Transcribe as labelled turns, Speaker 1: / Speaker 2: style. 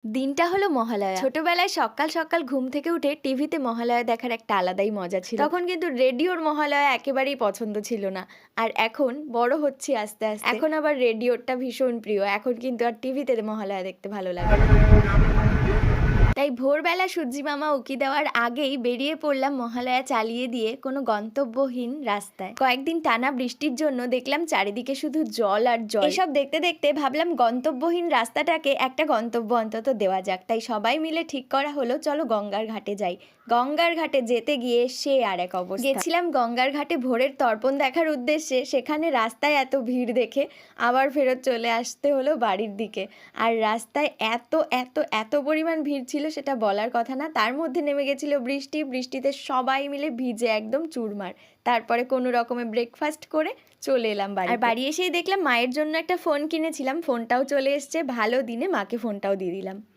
Speaker 1: দিনটা হলো মহালয়া। ছোটবেলায় সকাল সকাল ঘুম থেকে উঠে টিভিতে মহালয়া দেখার একটা আলাদাই মজা ছিল। তখন কিন্তু রেডিওর মহালয়া একেবারেই পছন্দ ছিল না। আর এখন বড় হচ্ছি আস্তে আস্তে, এখন আবার রেডিওরটা ভীষণ প্রিয়। এখন কিন্তু আর টিভিতে মহালয়া দেখতে ভালো লাগে না। তাই ভোরবেলা সূর্যি মামা উঁকি দেওয়ার আগেই বেরিয়ে পড়লাম মহালয়া চালিয়ে দিয়ে কোনো গন্তব্যহীন রাস্তায়। কয়েকদিন টানা বৃষ্টির জন্য দেখলাম চারিদিকে শুধু জল আর জল। এসব দেখতে দেখতে ভাবলাম গন্তব্যহীন রাস্তাটাকে একটা গন্তব্য অন্তত দেওয়া যাক। তাই সবাই মিলে ঠিক করা হলো চলো গঙ্গার ঘাটে যাই। গঙ্গার ঘাটে যেতে গিয়ে সে আর এক অবস্থা। গেছিলাম গঙ্গার ঘাটে ভোরের তর্পণ দেখার উদ্দেশ্যে, সেখানে রাস্তায় এত ভিড় দেখে আবার ফেরত চলে আসতে হলো বাড়ির দিকে। আর রাস্তায় এত এত এত পরিমাণ ভিড় ছিল সেটা বলার কথা না। তার মধ্যে নেমে গেছিল বৃষ্টি, বৃষ্টিতে সবাই মিলে ভিজে একদম চুরমার। তারপরে কোনো রকমে ব্রেকফাস্ট করে চলে এলাম বাড়ি। আর বাড়ি এসেই দেখলাম মায়ের জন্য একটা ফোন কিনেছিলাম, ফোনটাও চলে এসছে। ভালো দিনে মাকে ফোনটাও দিয়ে দিলাম।